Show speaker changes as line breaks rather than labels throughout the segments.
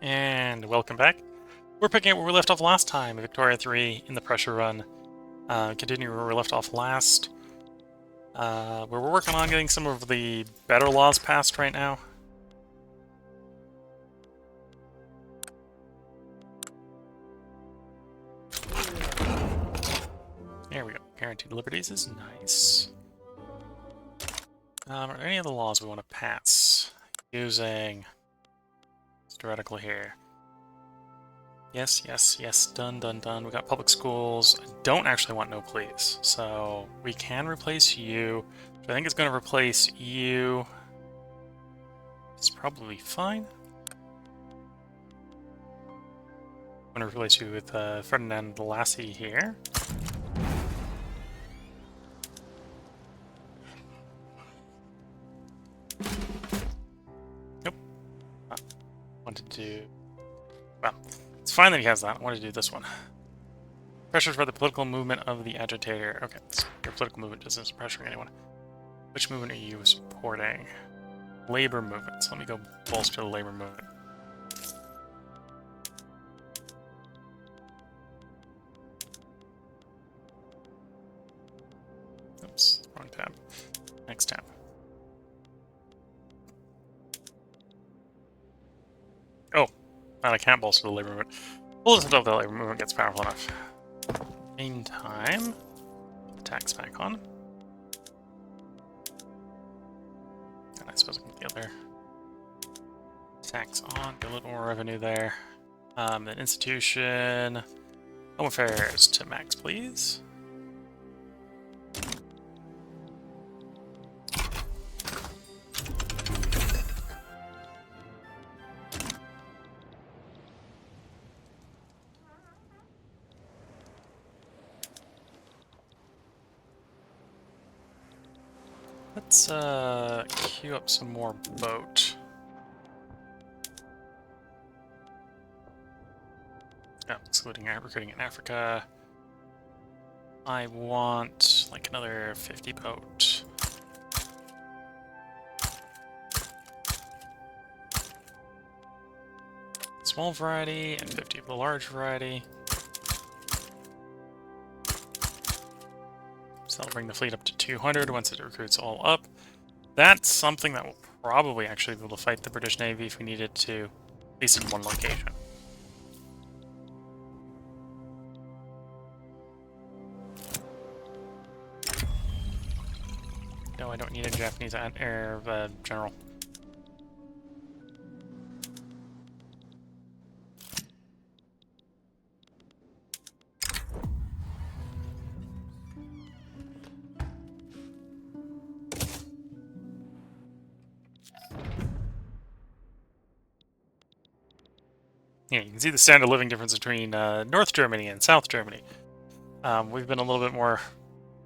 And welcome back. We're picking up where we left off last time, Victoria 3 in the Prussia run. Continuing where we left off last. Where we're working on getting some of the better laws passed right now. There we go. Guaranteed liberties is nice. Are there any other laws we want to pass? Using this article here. Yes, yes, yes. Done, done, done. We got public schools. I don't actually want no please. So we can replace you. I think it's going to replace you. It's probably fine. I'm going to replace you with Ferdinand Lassie here. Nope. Wanted to do... Well, it's fine that he has that. I wanted to do this one. Pressures for the political movement of the agitator. Okay, so your political movement isn't pressuring anyone. Which movement are you supporting? Labor movement. So let me go bolster the labor movement. Oops, wrong tab. Next tab. Oh, and I can't bolster the labor movement. We'll just until the labor movement gets powerful enough. Meantime, tax back on. And I suppose I can get the other tax on, get a little more revenue there. Then institution, home affairs to max, please. Let's queue up some more boat. Oh, excluding recruiting in Africa. I want like another 50 boat. Small variety and 50 of the large variety. So that'll bring the fleet up to 200 once it recruits all up. That's something that will probably actually be able to fight the British Navy if we needed to, at least in one location. No, I don't need a Japanese general. Yeah, you can see the standard of living difference between North Germany and South Germany. We've been a little bit more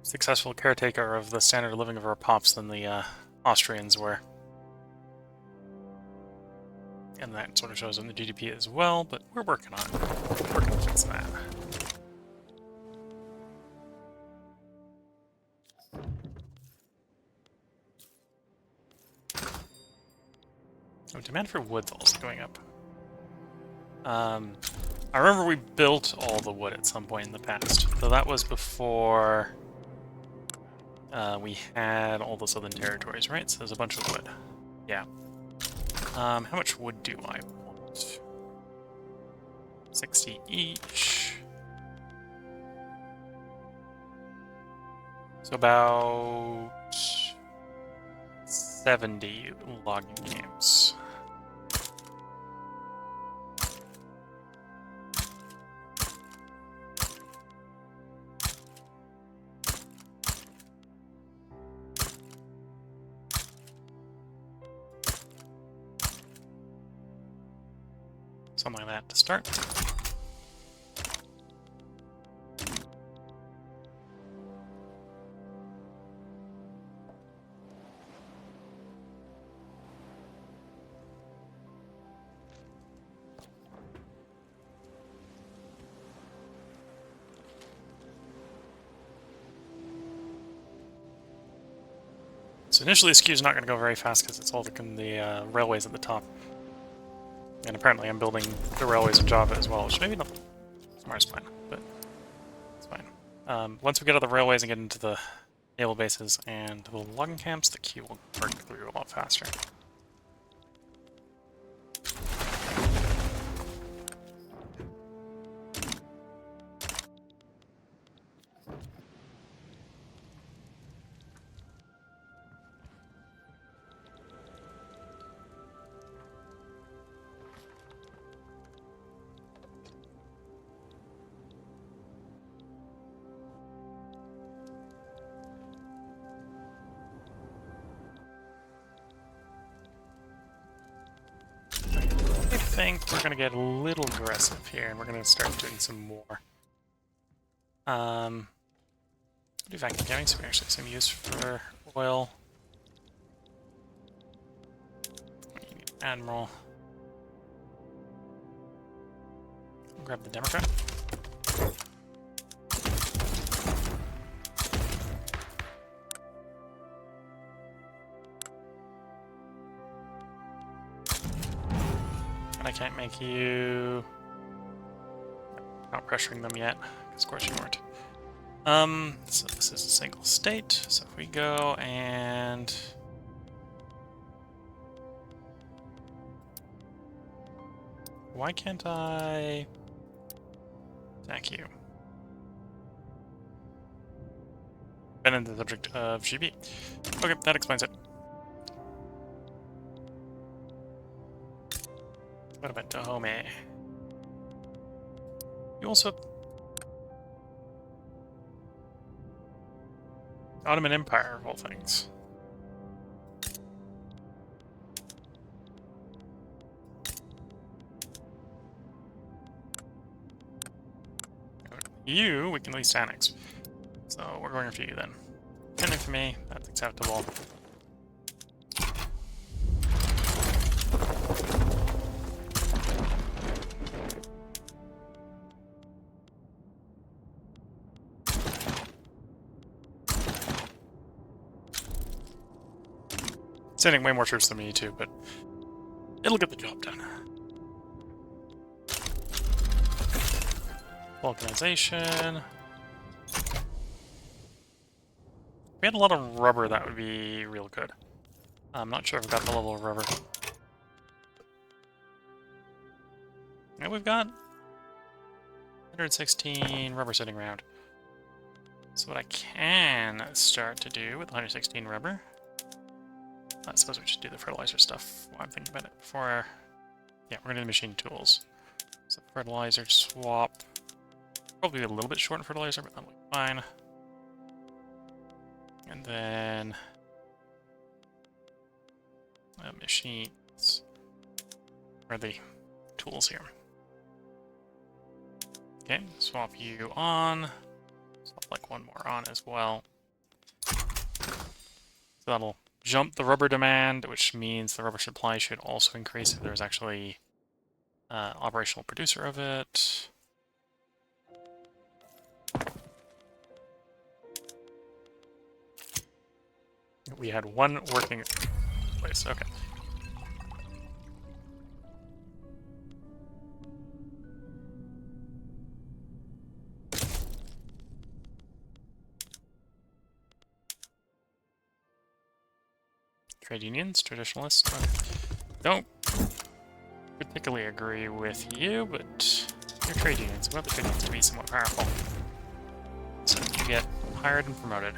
successful caretaker of the standard of living of our pops than the Austrians were. And that sort of shows in the GDP as well, but we're working on it. We're working to fix that. Oh, demand for wood's also going up. I remember we built all the wood at some point in the past, though that was before we had all the southern territories, right? So there's a bunch of wood. Yeah. How much wood do I want? 60 each. So about 70 logging games. Something like that to start. So initially this queue is not going to go very fast because it's all the railways at the top. And apparently I'm building the railways in Java as well, which maybe not the smartest plan, but it's fine. Once we get out of the railways and get into the naval bases and the logging camps, the queue will work through a lot faster. I think we're going to get a little aggressive here, and we're going to start doing some more. Do vacuum jamming, so we actually have some use for oil. Admiral. Grab the Democrat. And I can't make you... Not pressuring them yet, because of course you weren't. So this is a single state, so if we go and... Why can't I attack you? Been in the subject of GB. Okay, that explains it. What about Dahomey? You also... Ottoman Empire, of all things. You, we can at least annex. So we're going after you then. Pending for me, that's acceptable. Sending way more troops than me too, but it'll get the job done. Vulcanization. If we had a lot of rubber, that would be real good. I'm not sure if I've got the level of rubber. Yeah, we've got 116 rubber sitting around. So what I can start to do with 116 rubber... I suppose we should do the fertilizer stuff while I'm thinking about it before... Yeah, we're going to do the machine tools. So fertilizer swap... Probably a little bit short in fertilizer, but that'll be fine. And then... machines... Where are the tools here? Okay, swap you on. Swap like one more on as well. So that'll jump the rubber demand, which means the rubber supply should also increase if there's actually an operational producer of it. We had one working place, okay. Trade unions, traditionalists. Don't particularly agree with you, but you're trade unions. We want the trade unions to be somewhat powerful. So you get hired and promoted.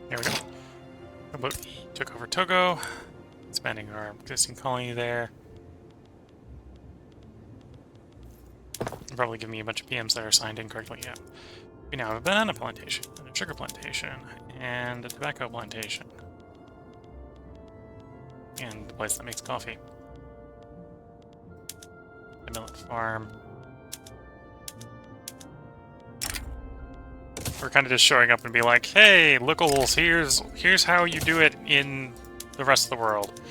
There we go. But took over Togo, expanding our existing colony there. Probably give me a bunch of PMs that are signed incorrectly. Yeah. We now have a banana plantation, and a sugar plantation, and a tobacco plantation. And the place that makes coffee. A millet farm. We're kind of just showing up and be like, hey, locals, here's how you do it in the rest of the world.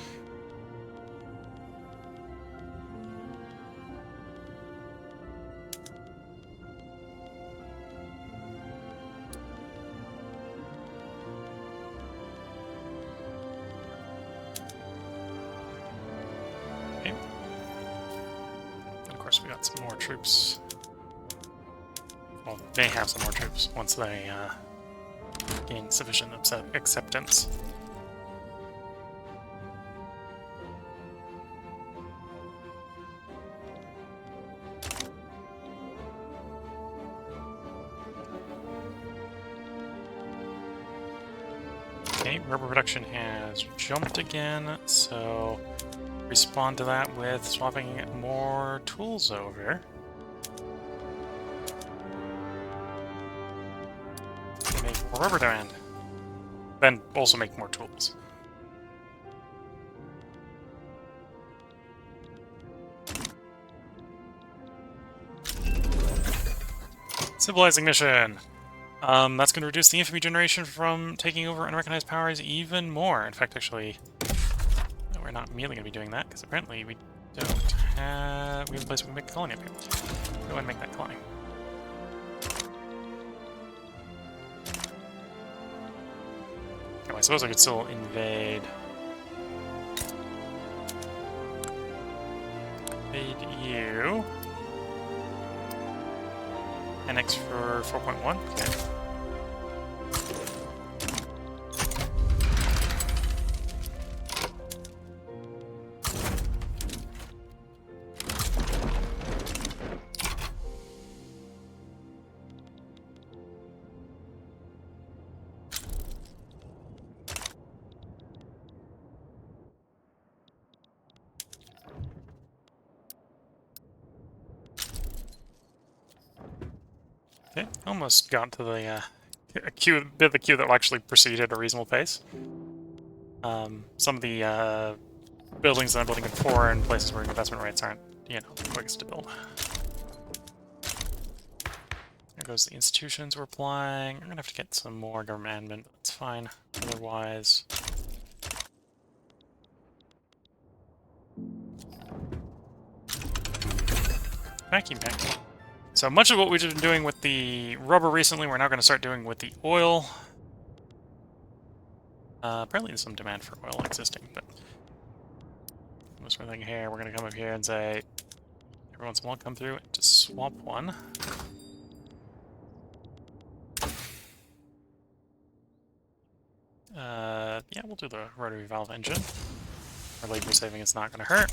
Okay. And of course, we got some more troops. Well, they have some more troops once they gain sufficient acceptance. Okay, rubber production has jumped again, so respond to that with swapping more tools over. Make more rubber demand. Then also make more tools. Civilizing mission. That's going to reduce the infamy generation from taking over unrecognized powers even more. In fact, actually, we're not immediately going to be doing that, because apparently we don't have... We have a place we can make a colony up here. Go ahead and make that colony. Oh, I suppose I could still invade... Invade you. Annex for 4.1. Okay. Okay, almost got to the bit of the queue that will actually proceed at a reasonable pace. Some of the buildings that I'm building in foreign places where investment rates aren't, you know, the quickest to build. There goes the institutions we're applying. I'm gonna have to get some more government admin, but that's fine. Otherwise... Vacuum pack. So much of what we've been doing with the rubber recently, we're now going to start doing with the oil. Apparently there's some demand for oil existing, but... Most of thing here, we're going to come up here and say... Every once in a while, come through and just swap one. Yeah, we'll do the rotary valve engine. Our labor saving is not going to hurt.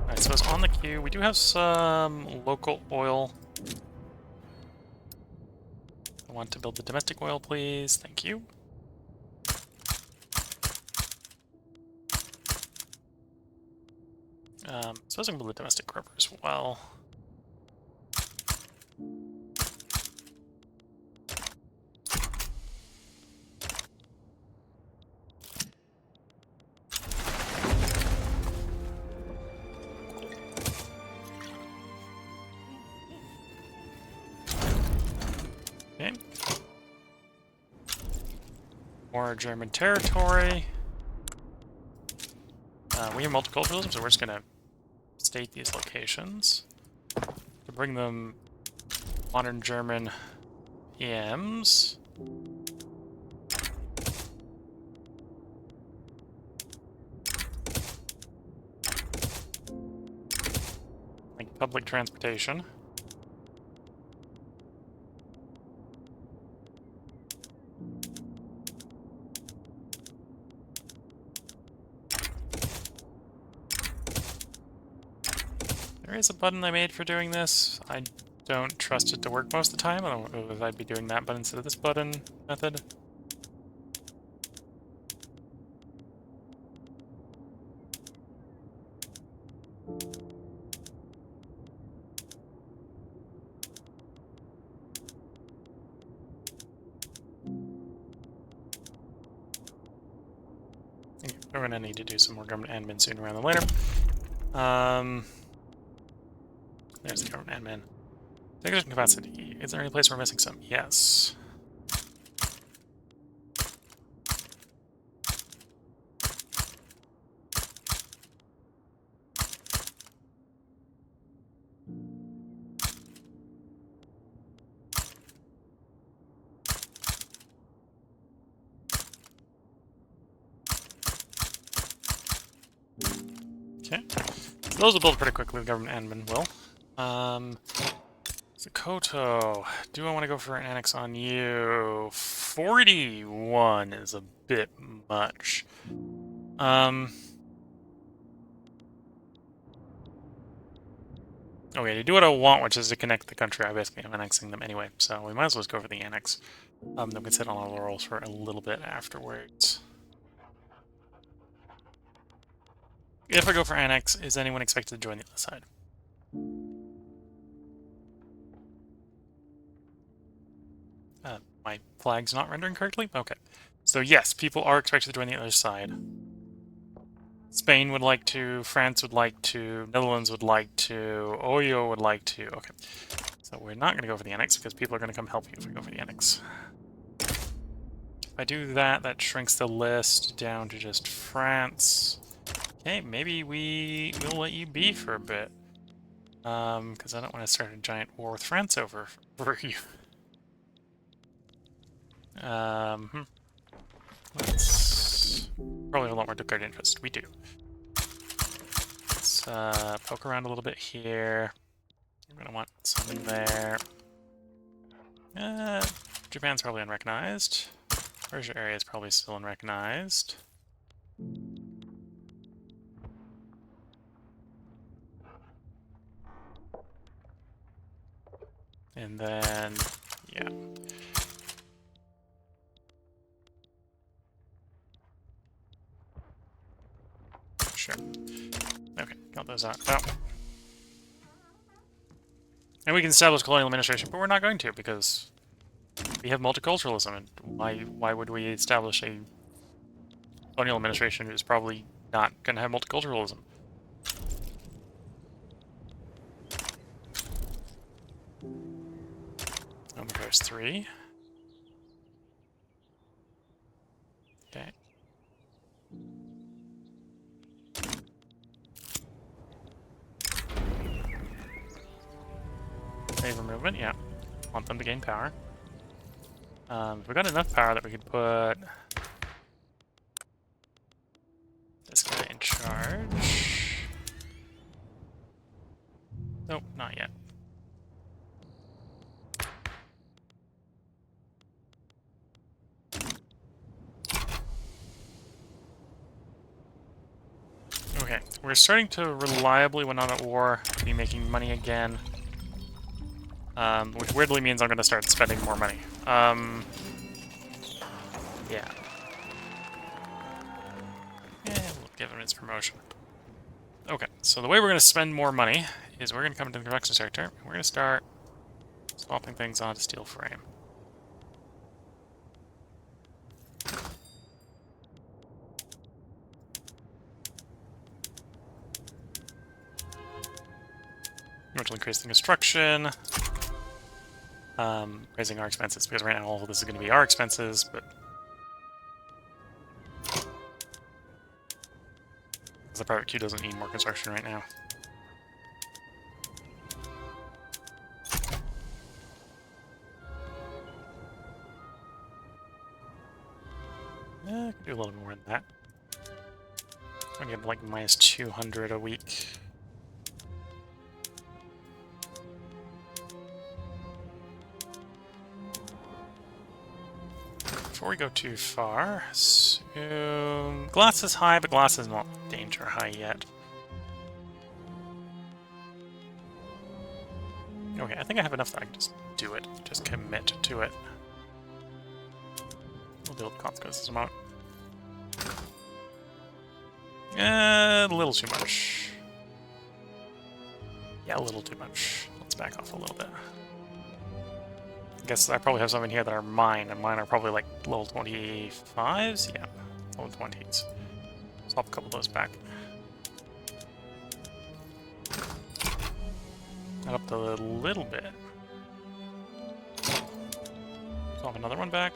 Alright, so it's on the queue. We do have some local oil. I want to build the domestic oil, please. Thank you. Suppose I can build the domestic rubber as well. Okay. More German territory. We have multiculturalism, so we're just gonna state these locations to bring them modern German EMs. Like public transportation. There is a button I made for doing this. I don't trust it to work most of the time, otherwise I'd be doing that button instead of this button method. Okay, we're going to need to do some more government admin sooner rather than later. There's the government admin. Acquisition capacity. Is there any place we're missing some? Yes. Okay. So those will build pretty quickly, the government admin will. Sokoto, do I want to go for an annex on you? 41 is a bit much. Okay, to do what I want, which is to connect the country, I basically am annexing them anyway, so we might as well just go for the annex. Then we can sit on our laurels for a little bit afterwards. If I go for annex, is anyone expected to join the other side? My flag's not rendering correctly? Okay. So yes, people are expected to join the other side. Spain would like to, France would like to, Netherlands would like to, Oyo would like to. Okay. So we're not going to go for the annex because people are going to come help you if we go for the annex. If I do that, that shrinks the list down to just France. Okay, maybe we will let you be for a bit. Because I don't want to start a giant war with France over for you. Let's probably have a lot more declared interest. We do. Let's poke around a little bit here. We're going to want some in there. Japan's probably unrecognized. Persia area is probably still unrecognized. And then, yeah. Sure. Okay, got those out. Oh. And we can establish colonial administration, but we're not going to because we have multiculturalism. And why would we establish a colonial administration who's probably not going to have multiculturalism? There's 3. Okay. Favor movement, yeah. Want them to gain power. We've got enough power that we could put this guy in charge. Nope, not yet. Okay, we're starting to reliably, when not at war, be making money again. Which weirdly means I'm going to start spending more money. Yeah. We'll give him his promotion. Okay, so the way we're going to spend more money is we're going to come into the production sector, and we're going to start swapping things onto steel frame. Which will increase the construction. Raising our expenses, because right now all of this is going to be our expenses, but the private queue doesn't need more construction right now. I could do a little more than that. I'm going to get like minus 200 a week. Before we go too far, glass is high, but glass is not danger high yet. Okay, I think I have enough that I can just do it. Just commit to it. We'll deal with the consequences in a moment. A little too much. Yeah, a little too much. Let's back off a little bit. I guess I probably have some in here that are mine, and mine are probably like level 25s? Yeah, level 20s. Swap a couple of those back. Not up to a little bit. So I'll have another one back.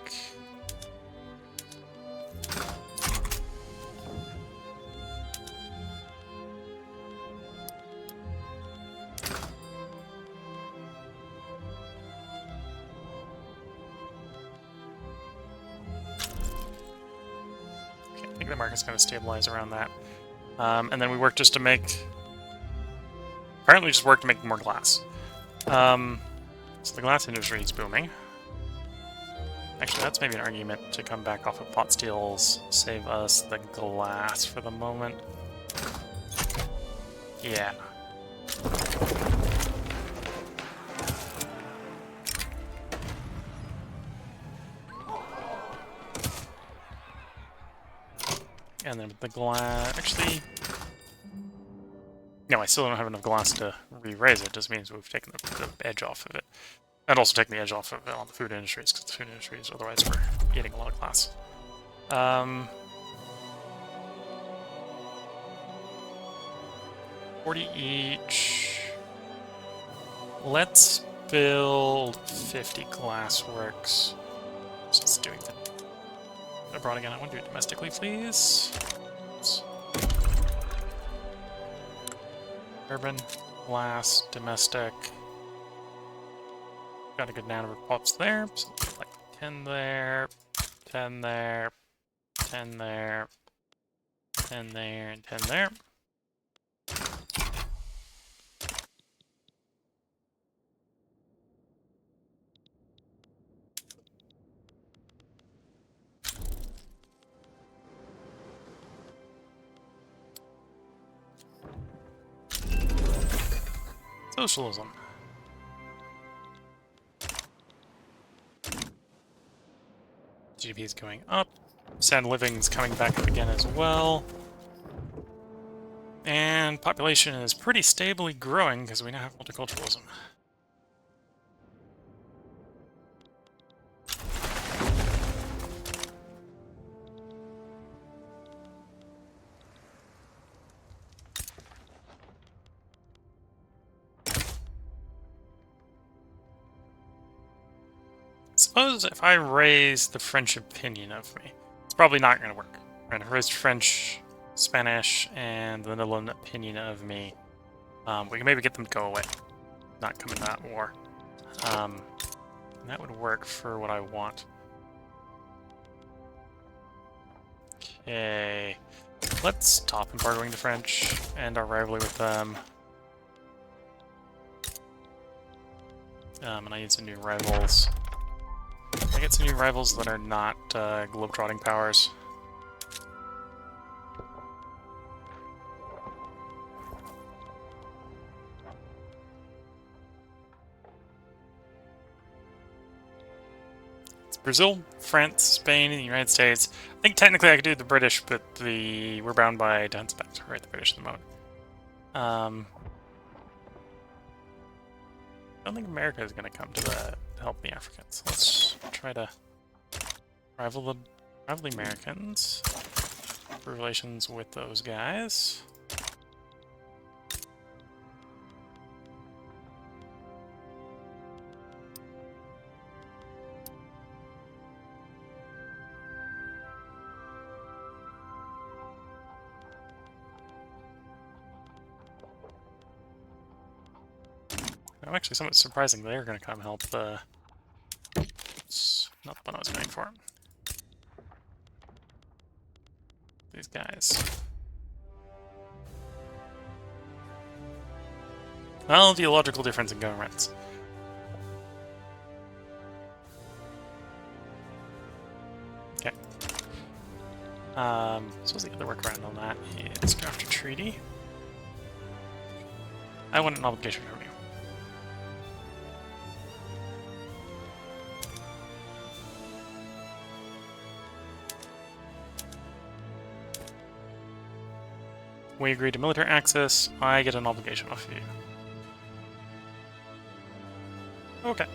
Okay, I think the market's going to stabilize around that. And then we work just to make... Apparently just work to make more glass. So the glass industry is booming. Actually, that's maybe an argument to come back off of pot steels, save us the glass for the moment. Yeah. And then with the glass... Actually... No, I still don't have enough glass to re-raise it. It just means we've taken the edge off of it. And also taking the edge off of it on the food industries, because the food industries, otherwise we're eating a lot of glass. 40 each. Let's build 50 glassworks. Just doing the abroad again. I want to do it domestically, please. Oops. Urban, glass, domestic. Got a good number of pops there. So like 10 there, 10 there, 10 there, 10 there, and 10 there. Socialism. GDP is going up. Standard of living is coming back up again as well. And population is pretty stably growing because we now have multiculturalism. Suppose if I raise the French opinion of me, it's probably not going to work. Right? If I raise French, Spanish, and the Netherlands opinion of me, we can maybe get them to go away, not come into that war. And that would work for what I want. Okay, let's stop embargoing the French and our rivalry with them. And I need some new rivals. I get some new rivals that are not globetrotting powers. It's Brazil, France, Spain, and the United States. I think technically I could do the British, but we're bound by defense pacts. Right, the British at the moment. I don't think America is going to come to help the Africans. Let's try to rival the Americans. For relations with those guys. I'm actually somewhat surprising they're going to come help the... It's not the one I was going for. These guys. Well, the illogical difference in governments. Okay. So what's the other workaround on that? Is draft a treaty. I want an obligation from you. We agree to military access, I get an obligation off of you. Okay.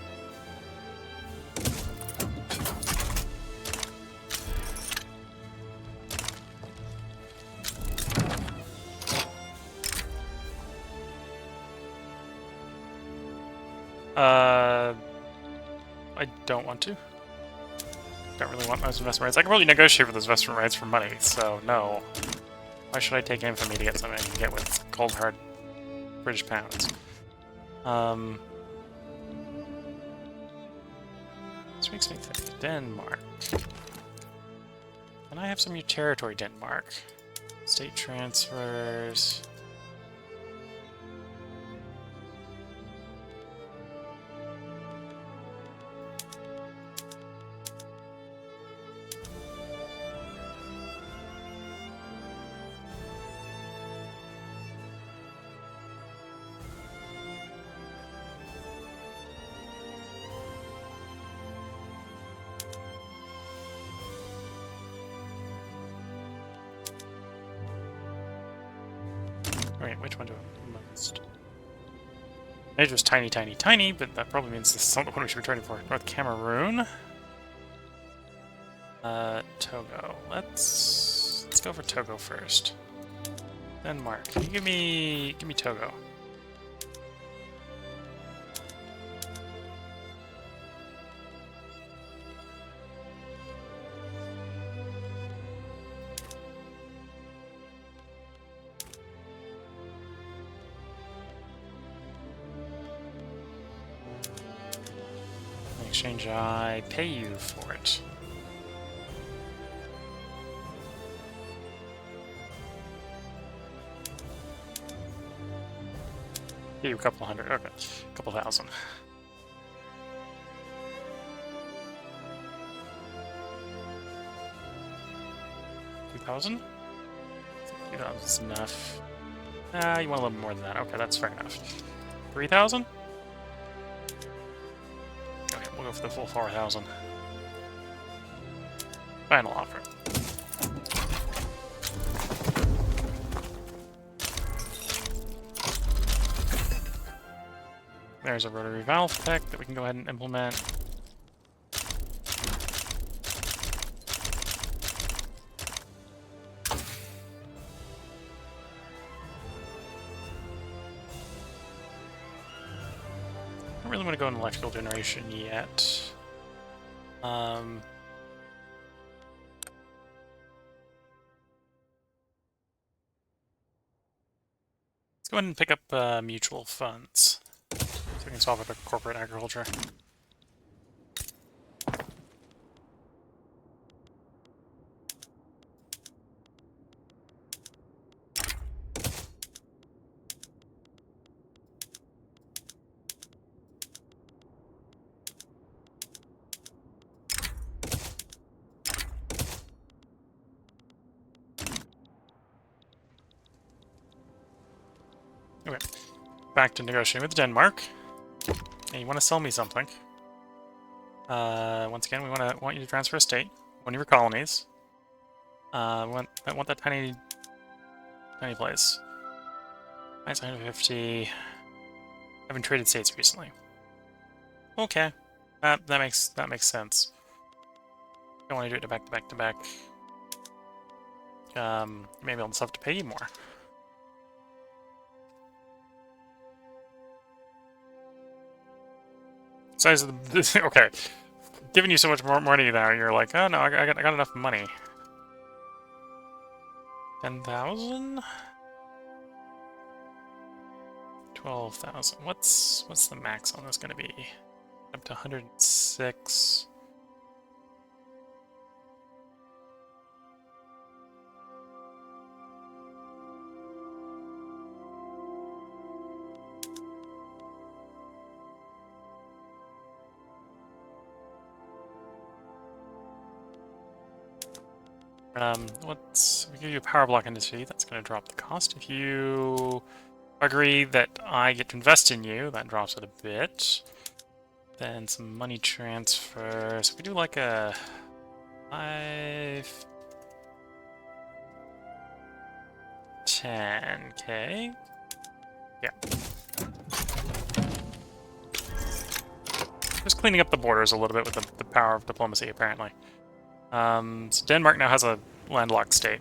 I don't want to. don't really want those investment rights. I can really negotiate for those investment rights for money, so no. Why should I take in for me to get something I can get with cold hard British pounds? This makes me think Denmark. Can I have some new territory, Denmark? State transfers. Wait, which one do I want most? Niger's tiny, tiny, tiny, but that probably means this is something we should be trading for. North Cameroon. Togo. Let's go for Togo first. Denmark. Can you give me Togo? In exchange, I pay you for it. Pay you a couple hundred. Okay, a couple thousand. 2,000? 2,000 is enough. You want a little more than that. Okay, that's fair enough. 3,000? Okay, we'll go for the full 4,000. Final offer. There's a rotary valve tech that we can go ahead and implement. I don't really want to go in electrical generation yet. Let's go ahead and pick up mutual funds. So we can solve it with corporate agriculture. Okay, back to negotiating with Denmark. Hey, you want to sell me something? Once again, we want you to transfer a state, one of your colonies. I want that tiny place. Minus 150. I haven't traded states recently. Okay, that makes sense. Don't want to do it back to back to back. Maybe I'll just have to pay you more. Size of the okay, giving you so much more money now, you're like, oh no, I got enough money. 10,000? 12,000. What's the max on this gonna be? Up to 106. We give you a power block industry. That's going to drop the cost. If you agree that I get to invest in you, that drops it a bit. Then some money transfer. So we do like a 10K. Yeah. Just cleaning up the borders a little bit with the power of diplomacy, apparently. So Denmark now has a landlocked state.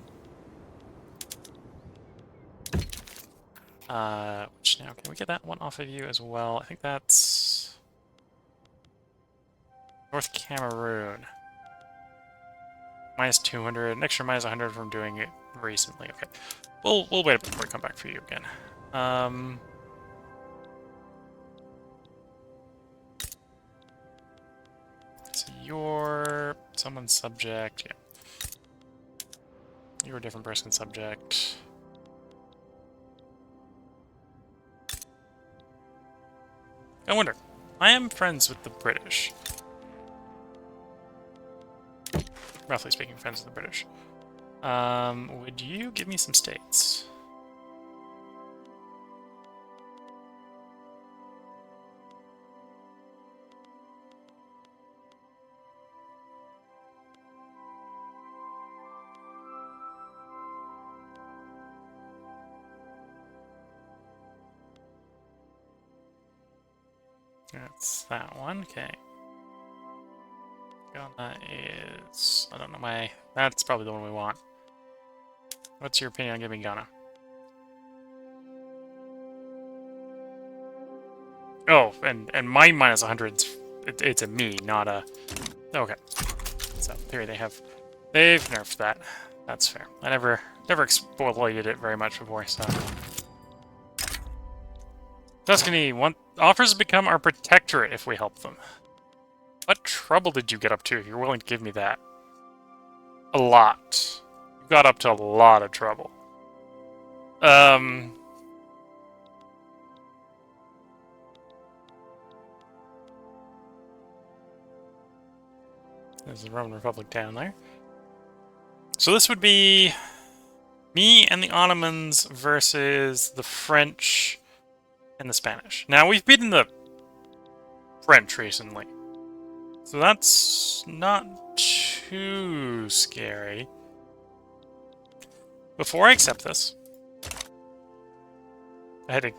Which now, can we get that one off of you as well? I think that's North Cameroon. Minus 200, an extra minus 100 from doing it recently. Okay. We'll wait a bit before we come back for you again. So you're someone's subject, yeah. You're a different person's subject. I wonder. I am friends with the British. Roughly speaking, friends with the British. Would you give me some states? That's that one, okay. Ghana is... I don't know, that's probably the one we want. What's your opinion on giving Ghana? Oh, and my minus 100's... It's a me, not a... Okay. So, here they've nerfed that. That's fair. I never exploited it very much before, so... Tuscany offers to become our protectorate if we help them. What trouble did you get up to if you're willing to give me that? A lot. You got up to a lot of trouble. There's the Roman Republic down there. So this would be me and the Ottomans versus the French and the Spanish. Now, we've beaten the French recently, so that's not too scary. Before I accept this, I had to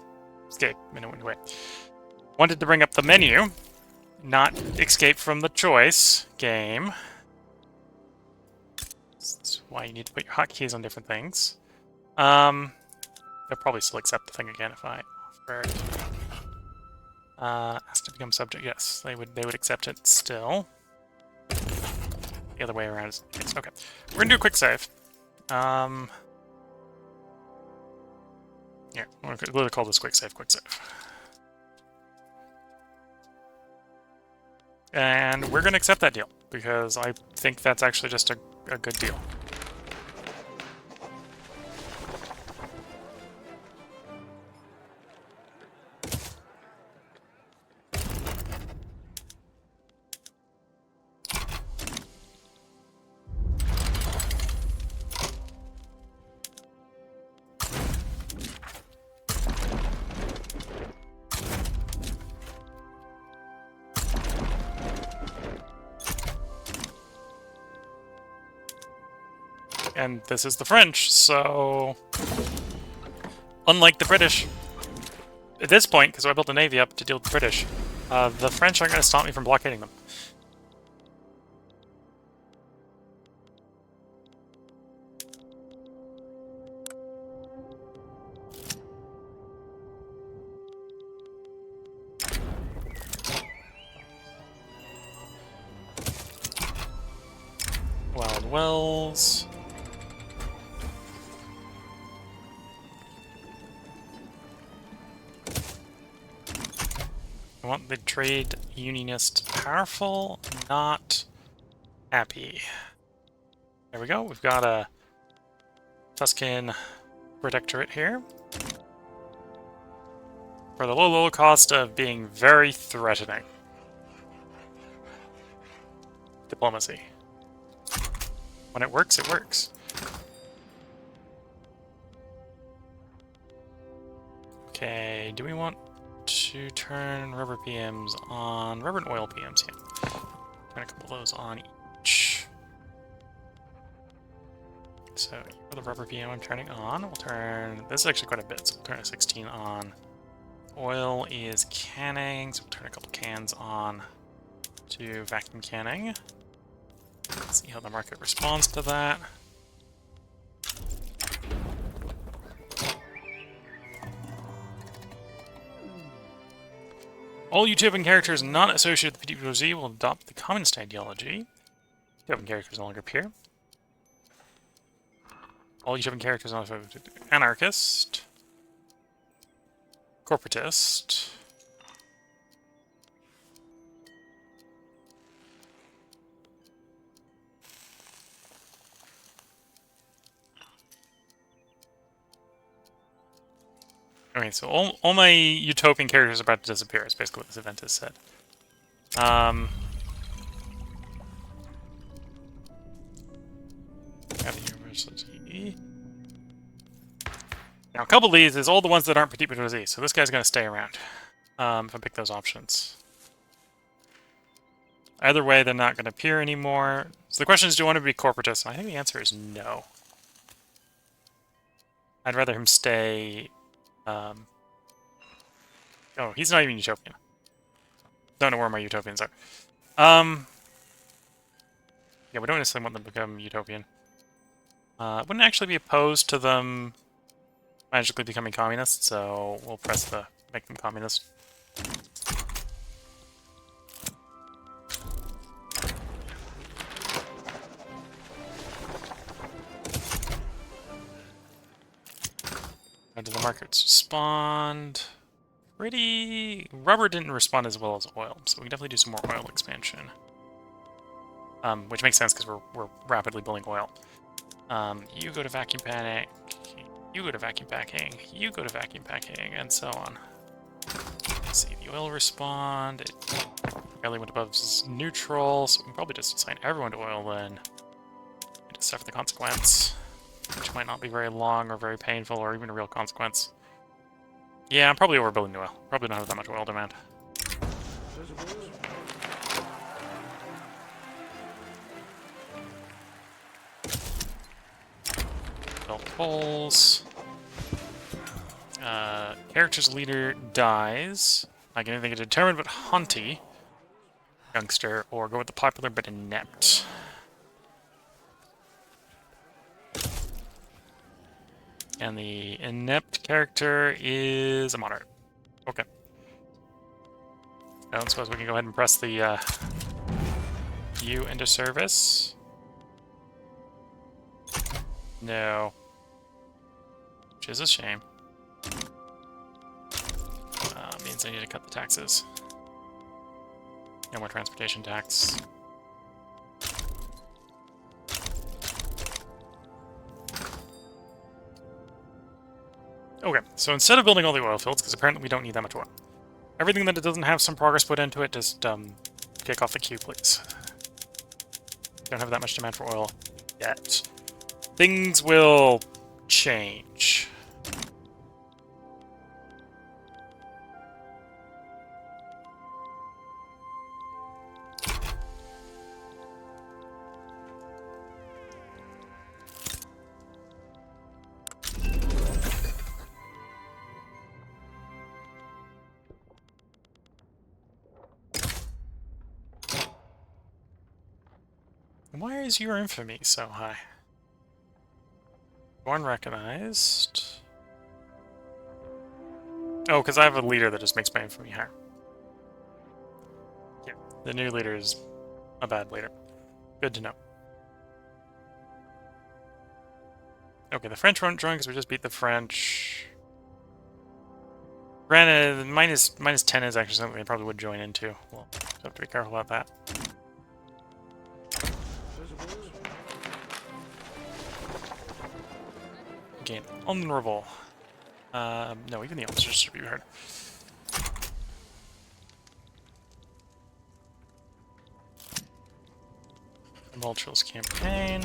escape in a way. Wanted to bring up the menu, not escape from the choice game. That's why you need to put your hotkeys on different things. They'll probably still accept the thing again if I offer. Has to become subject. Yes, they would accept it still. The other way around is okay. We're gonna do a quick save. Yeah, we'll call this quick save. And we're gonna accept that deal because I think that's actually just a good deal. And this is the French, so... Unlike the British, at this point, because I built a navy up to deal with the British, the French aren't going to stop me from blockading them. Wild Wells... I want the trade unionist powerful, not happy. There we go. We've got a Tuscan protectorate here. For the low cost of being very threatening. Diplomacy. When it works, it works. Okay, do we want to turn rubber PMs on? Rubber and oil PMs, yeah. Turn a couple of those on each. So, for the rubber PM I'm turning on, we'll turn... This is actually quite a bit, so we'll turn a 16 on. Oil is canning, so we'll turn a couple cans on to vacuum canning. Let's see how the market responds to that. All Utopian characters not associated with the PWZ will adopt the communist ideology. Utopian characters no longer appear. All utopian characters are anarchist, corporatist. Okay, so all my utopian characters are about to disappear, is basically what this event has said. Got the university. Now, a couple of these is all the ones that aren't petit bourgeoisie, so this guy's going to stay around if I pick those options. Either way, they're not going to appear anymore. So the question is, do I want to be corporatist? I think the answer is no. I'd rather him stay... oh, he's not even utopian. Don't know where my utopians are. Yeah, we don't necessarily want them to become utopian. Wouldn't actually be opposed to them magically becoming communist, so we'll press the make them communist. How do the markets respond? Rubber didn't respond as well as oil, so we can definitely do some more oil expansion. Which makes sense because we're rapidly building oil. You go to vacuum panic, you go to vacuum packing, you go to vacuum packing, and so on. Let's see, the oil respond. It barely went above neutral, so we can probably just assign everyone to oil then. And just suffer the consequence, which might not be very long or very painful or even a real consequence. Yeah, I'm probably overbuilding the oil. Probably don't have that much oil demand. Build poles. Character's leader dies. I can either get determined but haughty, youngster, or go with the popular but inept. And the inept character is a moderate. Okay. I don't suppose we can go ahead and press the you into service. No. Which is a shame. Means I need to cut the taxes. No more transportation tax. Okay, so instead of building all the oil fields, because apparently we don't need that much oil, everything that it doesn't have some progress put into it, just kick off the queue, please. Don't have that much demand for oil yet. Things will change. Why is your infamy so high? Born recognized. Oh, because I have a leader that just makes my infamy higher. Yeah, the new leader is a bad leader. Good to know. Okay, the French weren't join because we just beat the French. Granted, minus 10 is actually something they probably would join into. We'll have to be careful about that. Gain honorable. No, even the officers should be heard. Tumultuous campaign.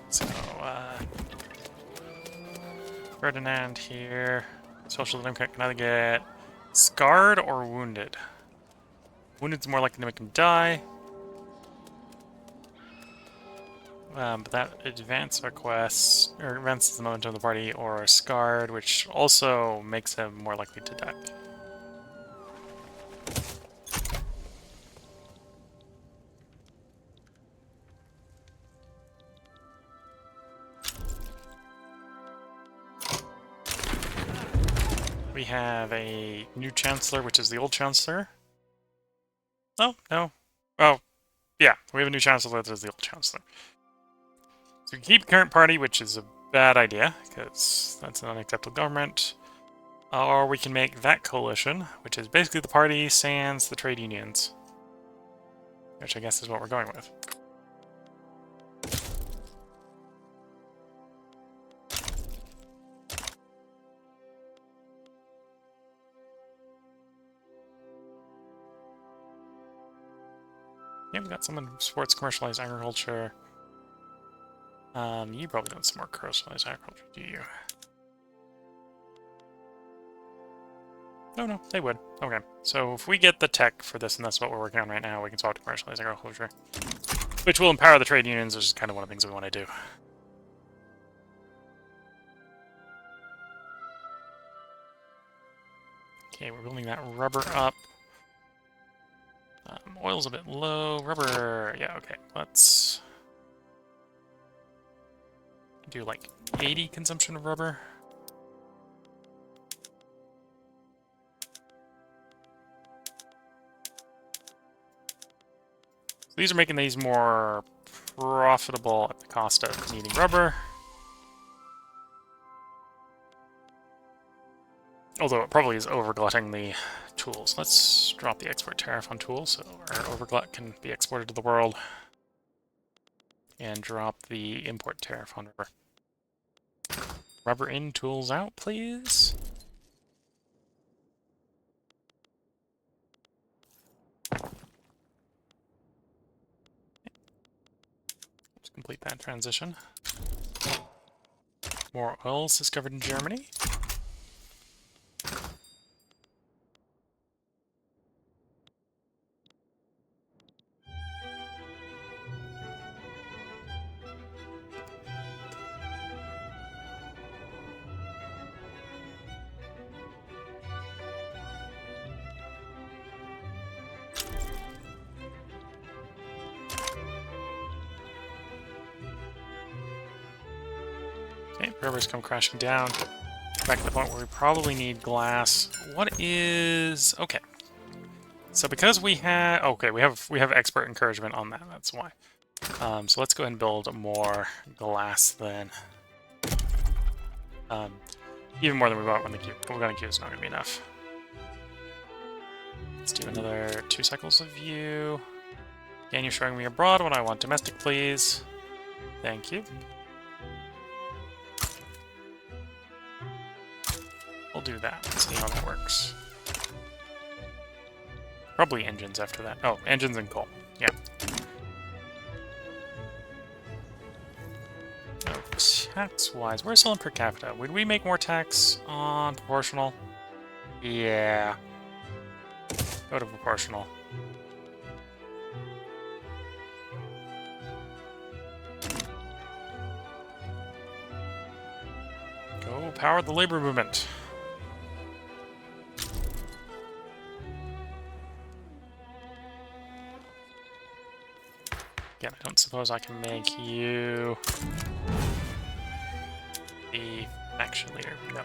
So, Ferdinand here. Social Democrat can either get scarred or wounded. Wounded's more likely to make him die. But that advance requests, or advances the momentum of the party, or scarred, which also makes him more likely to die. We have a new chancellor, which is the old chancellor. Oh, no. Oh, Yeah, we have a new chancellor. There's the old chancellor. So we keep current party, which is a bad idea, because that's an unacceptable government. Or we can make that coalition, which is basically the party sans the trade unions. Which I guess is what we're going with. Yeah, we got someone who supports commercialized agriculture. You probably don't support commercialized agriculture, do you? Oh no, they would. Okay, so if we get the tech for this, and that's what we're working on right now, we can swap to commercialized agriculture. Which will empower the trade unions, which is kind of one of the things we want to do. Okay, we're building that rubber up. Oil's a bit low. Rubber, yeah, okay. Let's do like 80 consumption of rubber. So these are making these more profitable at the cost of needing rubber. Although it probably is overglutting the tools. Let's drop the export tariff on tools so our overglut can be exported to the world. And drop the import tariff on rubber. Rubber in, tools out, please. Let's complete that transition. More oils discovered in Germany. Okay, rivers come crashing down. Back to the point where we probably need glass. What is... okay. So because we have... okay, we have expert encouragement on that, that's why. So let's go ahead and build more glass then. Even more than we want when the cube. We're going to cube is not going to be enough. Let's do another 2 cycles of view. Again, you're showing me abroad when I want domestic, please. Thank you. We'll do that. Let's see how that works. Probably engines after that. Oh, engines and coal. Yeah. Oh, tax-wise, we're selling per capita. Would we make more tax on proportional? Yeah. Go to proportional. Go power the labor movement. Again, I don't suppose I can make you the faction leader. No.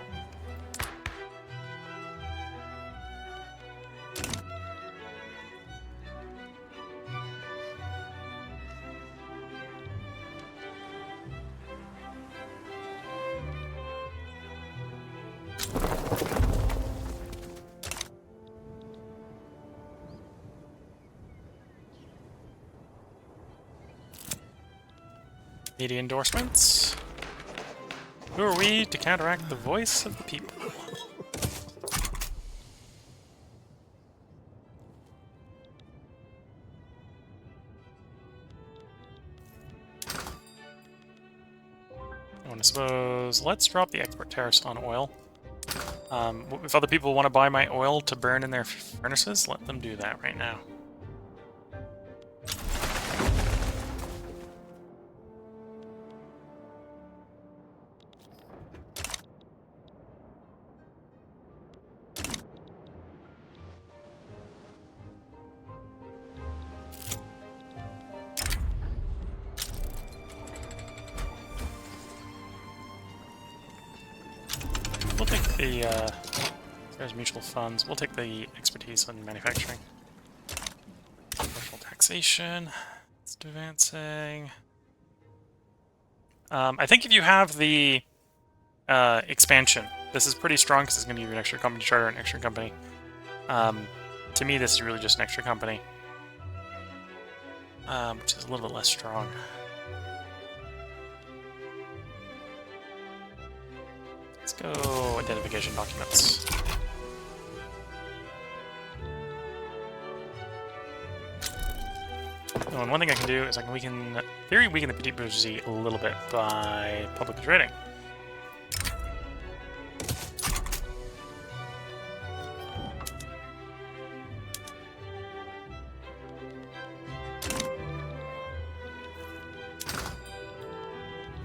Media endorsements. Who are we to counteract the voice of the people? I suppose let's drop the export tariffs on oil. If other people want to buy my oil to burn in their furnaces, let them do that right now. We'll take the, there's mutual funds. We'll take the expertise in manufacturing. Commercial taxation. advancing. I think if you have the expansion, this is pretty strong because it's going to give you an extra company charter and extra company. To me, this is really just an extra company, which is a little bit less strong. Let's go identification documents. Oh, and one thing I can do is we can, in theory, weaken the petite bourgeoisie a little bit by public trading.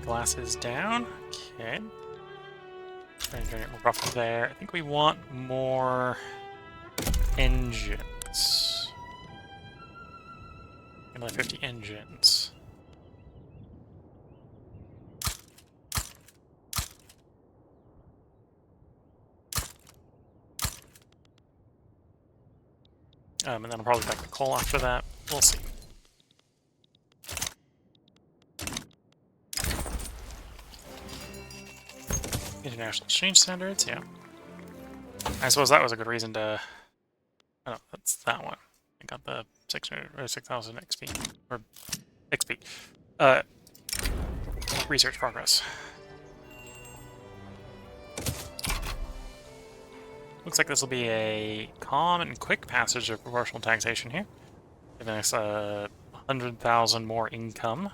Glasses down. Okay. Trying to get more profit there. I think we want more engines. Another 50 engines. And then I'll probably back to coal after that. We'll see. International exchange standards, yeah. I suppose that was a good reason to... Oh, no, that's that one. I got the 600 or 6,000 XP. Or XP. Research progress. Looks like this will be a calm and quick passage of proportional taxation here. Giving us 100,000 more income.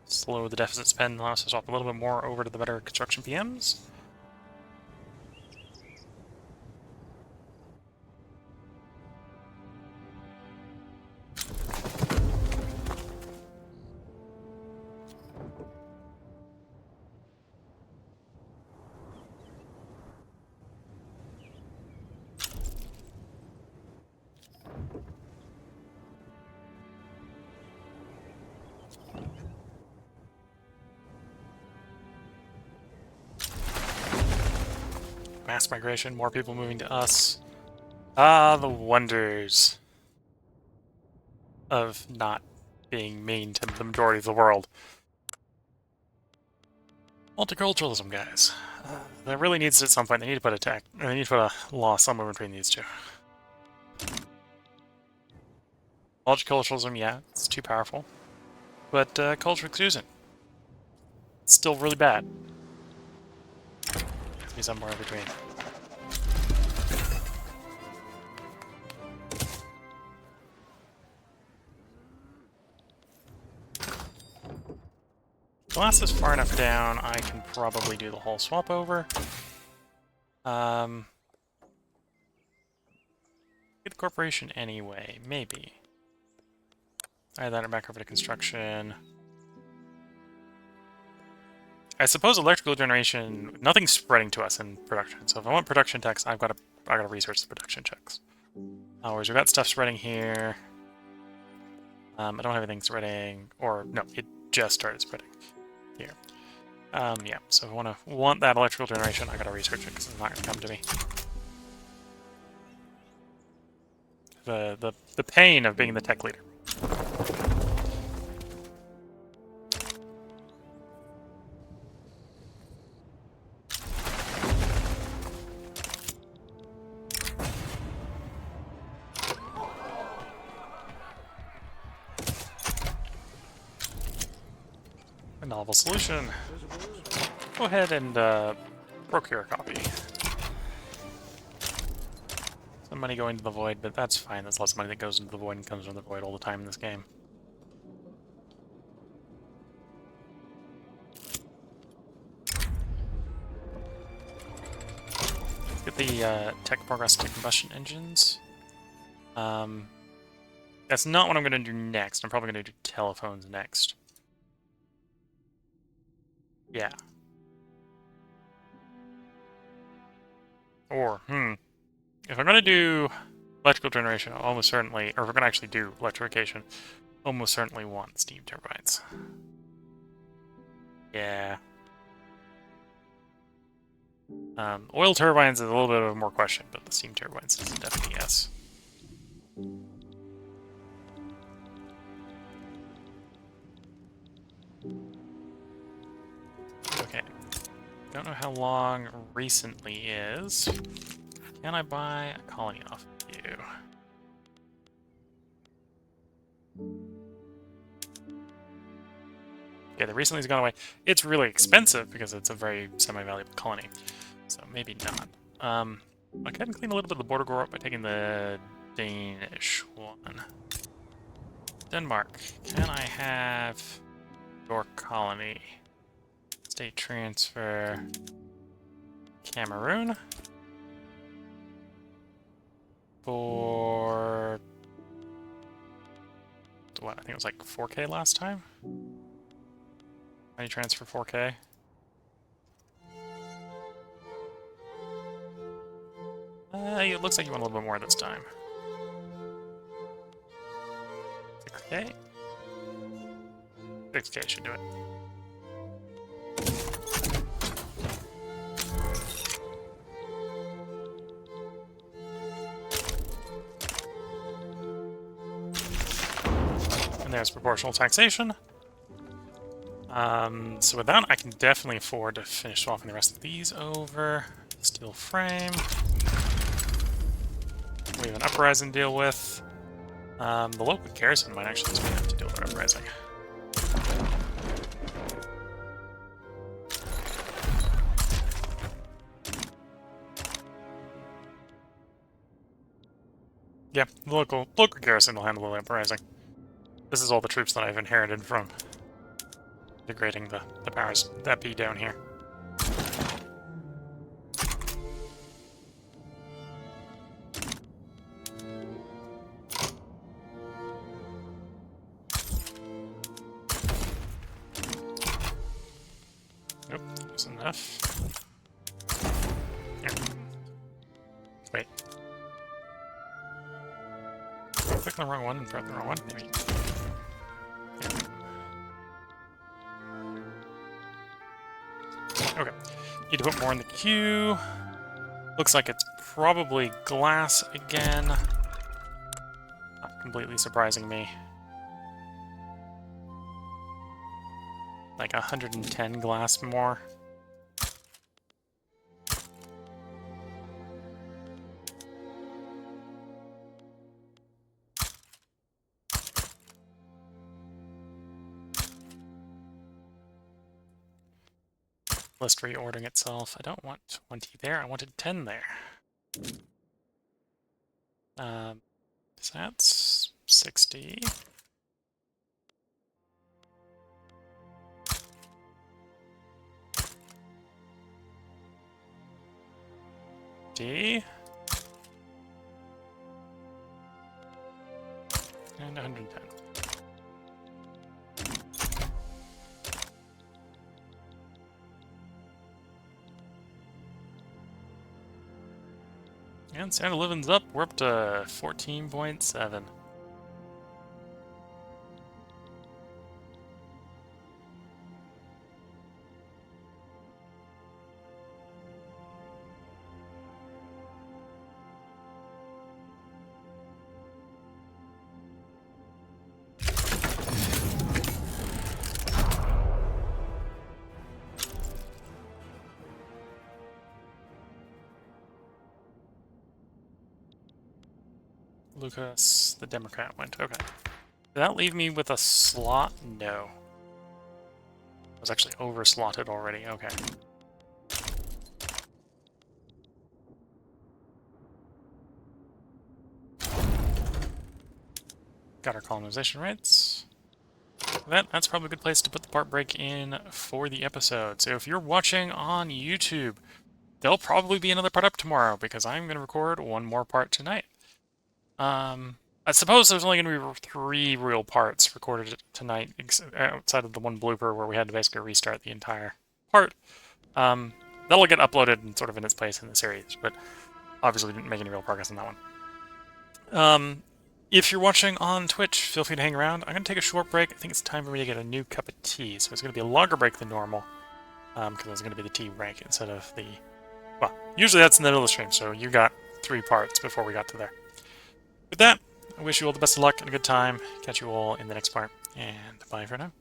Slow the deficit spend, allow us to swap a little bit more over to the better construction PMs. Mass migration, more people moving to us. Ah, the wonders of not being mean to the majority of the world. Multiculturalism, guys. That really needs to, at some point, they need to put they need to put a law somewhere between these two. Multiculturalism, yeah, it's too powerful. But culture exclusion, it's still really bad. Needs to be somewhere in between. Glass is far enough down, I can probably do the whole swap over. Get the corporation anyway, maybe. Alright, then back over to construction. I suppose electrical generation, nothing's spreading to us in production. So if I want production tax, I gotta research the production checks. Whereas we've got stuff spreading here. I don't have anything spreading, or no, it just started spreading here. Yeah, so if I want that electrical generation, I gotta research it because it's not gonna come to me. The pain of being the tech leader. A novel solution. Go ahead and procure a copy. Some money going to the void, but that's fine. That's lots of money that goes into the void and comes from the void all the time in this game. Let's get the tech progress to combustion engines. That's not what I'm going to do next. I'm probably going to do telephones next. Yeah. Or, if I'm going to do electrical generation, I'll almost certainly, or if we're going to actually do electrification, almost certainly want steam turbines. Yeah. Oil turbines is a little bit of a more question, but the steam turbines is definitely yes. Don't know how long recently is. Can I buy a colony off of you? Okay, the recently's gone away. It's really expensive because it's a very semi-valuable colony. So maybe not. I'll go ahead and clean a little bit of the border gore up by taking the Danish one. Denmark, can I have your colony? State transfer. Cameroon. For what? I think it was like 4K last time. Money transfer 4K. It looks like you want a little bit more this time. 6K? 6K should do it. And there's proportional taxation. So with that, I can definitely afford to finish swapping the rest of these over. Steel frame. We have an uprising to deal with. The local garrison might actually just have to deal with our uprising. Yeah, the local garrison will handle the uprising. This is all the troops that I've inherited from degrading the powers that be down here. Nope, that's enough. Here. Wait. Click on the wrong one and press the wrong one, maybe. Okay. Need to put more in the queue. Looks like it's probably glass again. Not completely surprising me. Like 110 glass more. List reordering itself. I don't want 20 there, I wanted 10 there. So that's 60. D. And 110. And standard of living's up. We're up to 14.7. Lucas, the Democrat, went. Okay. Did that leave me with a slot? No. I was actually over-slotted already. Okay. Got our colonization rights. That's probably a good place to put the part break in for the episode. So if you're watching on YouTube, there'll probably be another part up tomorrow, because I'm going to record one more part tonight. I suppose there's only going to be 3 real parts recorded tonight, outside of the one blooper where we had to basically restart the entire part. That'll get uploaded and sort of in its place in the series, but obviously didn't make any real progress on that one. If you're watching on Twitch, feel free to hang around. I'm going to take a short break. I think it's time for me to get a new cup of tea, so it's going to be a longer break than normal, because it's going to be the tea break instead of the... Well, usually that's in the middle of the stream, so you got 3 parts before we got to there. With that, I wish you all the best of luck and a good time. Catch you all in the next part, and bye for now.